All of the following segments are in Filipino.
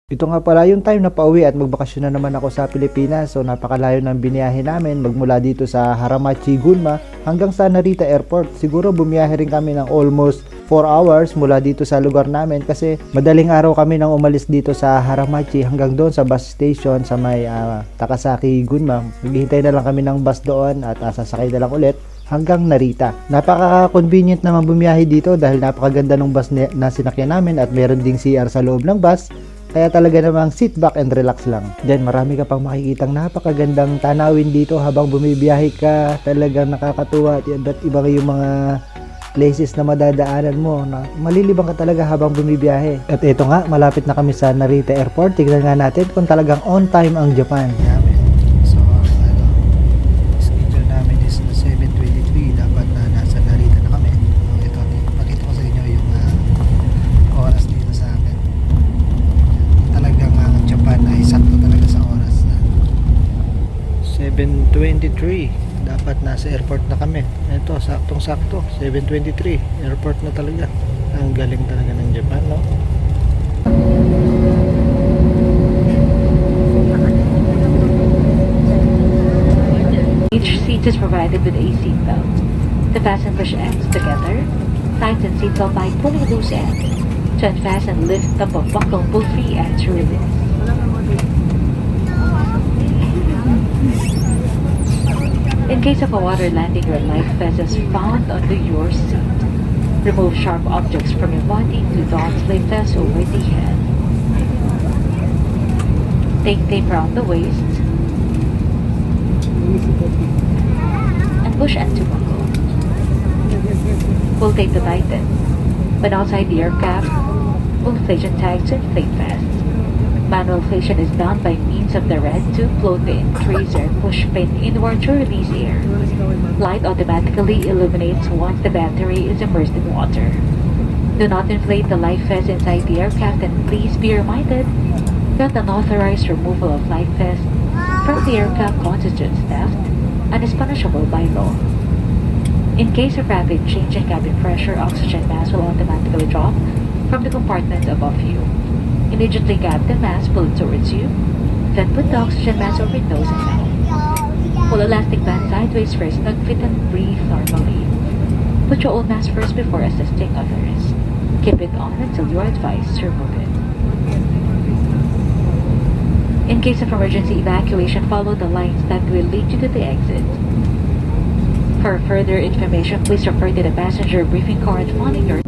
Ito nga pala yung time na pauwi at magbakasyon na naman ako sa Pilipinas. So napakalayo ng biniyahe namin magmula dito sa Haramachi, Gunma hanggang sa Narita Airport. Siguro bumiyahe rin kami ng almost 4 hours mula dito sa lugar namin kasi madaling araw kami nang umalis dito sa Haramachi hanggang doon sa bus station sa may Takasaki, Gunma. Maghihintay na lang kami ng bus doon at sasakay na lang ulit hanggang Narita. Napaka-convenient naman bumiyahe dito dahil napakaganda ng bus na sinakyan namin at meron ding CR sa loob ng bus. Kaya talaga namang sit back and relax lang. Then marami ka pang makikitang napakagandang tanawin dito habang bumibiyahe ka. Talagang nakakatuwa at iba't iba yung mga places na madadaanan mo na malilibang ka talaga habang bumibiyahe. At ito nga, malapit na kami sa Narita Airport. Tignan nga natin kung talagang on time ang Japan. So, schedule namin is 7:23. Dapat na nasa Narita na kami. Ito, pakita ko sa inyo yung oras dito sa akin. Talagang ang Japan ay sakto talaga sa oras. 7:23. Dapat nasa airport na kami. Ito, saktong-sakto. 7:23. Airport na talaga. Ang galing talaga ng Japan, no? Each seat is provided with a seatbelt. To fasten push ends together, tighten seatbelt by pulling loose end. To unfasten, lift up a buckle, pull free ends to release. In case of a water landing, your life vest is found under your seat. Remove sharp objects from your body to dot life vest over the head. Take tape around the waist and push end to buckle. Pull tape to tighten. When outside the aircraft, pull inflation tag to inflate vest. Manual inflation is done by means of the red tube float the increase air push pin inward to release air. Light automatically illuminates once the battery is immersed in water. Do not inflate the life vest inside the aircraft, and please be reminded that unauthorized removal of life vest from the aircraft constitutes theft and is punishable by law. In case of rapid change in cabin pressure, oxygen mask will automatically drop from the compartment above you. Immediately grab the mask, pull it towards you, then put the oxygen mask over your nose and mouth. Pull elastic band sideways for a snug fit and breathe normally. Put your own mask first before assisting others. Keep it on until you are advised to remove it. In case of emergency evacuation, follow the lines that will lead you to the exit. For further information, please refer to the passenger briefing card found in your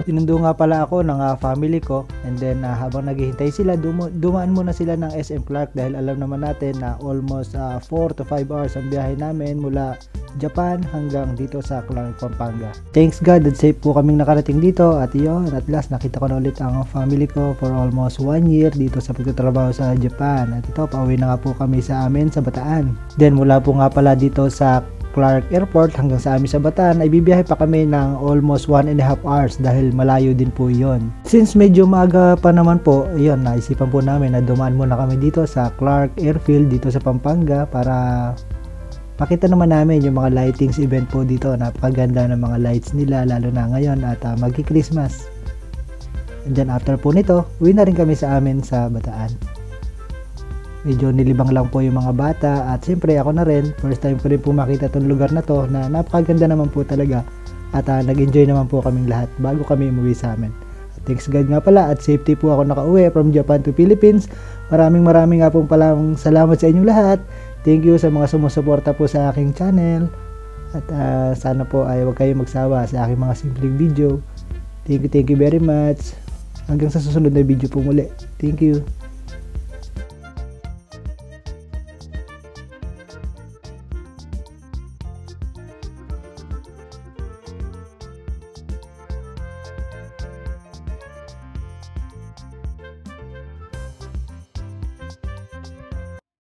Sinundo nga pala ako ng family ko, and then habang naghihintay sila, dumaan muna sila ng SM Clark dahil alam naman natin na almost 4 to 5 hours ang biyahe namin mula Japan hanggang dito sa Clark, Pampanga. Thanks God that safe po kaming nakarating dito, at yun, at last nakita ko na ulit ang family ko for almost 1 year dito sa pagtatrabaho sa Japan. At ito, pauwi na nga po kami sa amin sa Bataan. Then mula po nga pala dito sa Clark Airport hanggang sa amin sa Bataan ay bibiyahe pa kami ng almost 1.5 hours dahil malayo din po yon. Since medyo maaga pa naman po, yun, naisipan po namin na dumaan muna kami dito sa Clark Airfield dito sa Pampanga para pakita naman namin yung mga lightings event po dito. Napakaganda ng mga lights nila lalo na ngayon at magki-Christmas. And then after po nito, uwi na rin kami sa amin sa Bataan. Medyo nilibang lang po yung mga bata at siyempre ako na rin, first time ko rin po makita itong lugar na to na napakaganda naman po talaga at nag-enjoy naman po kaming lahat bago kami umuwi sa amin. At thanks God nga pala at safety po ako nakauwi from Japan to Philippines. Maraming nga po palang salamat sa inyong lahat. Thank you sa mga sumusuporta po sa aking channel at sana po ay huwag kayong magsawa sa aking mga simpleng video. Thank you very much. Hanggang sa susunod na video po muli. Thank you.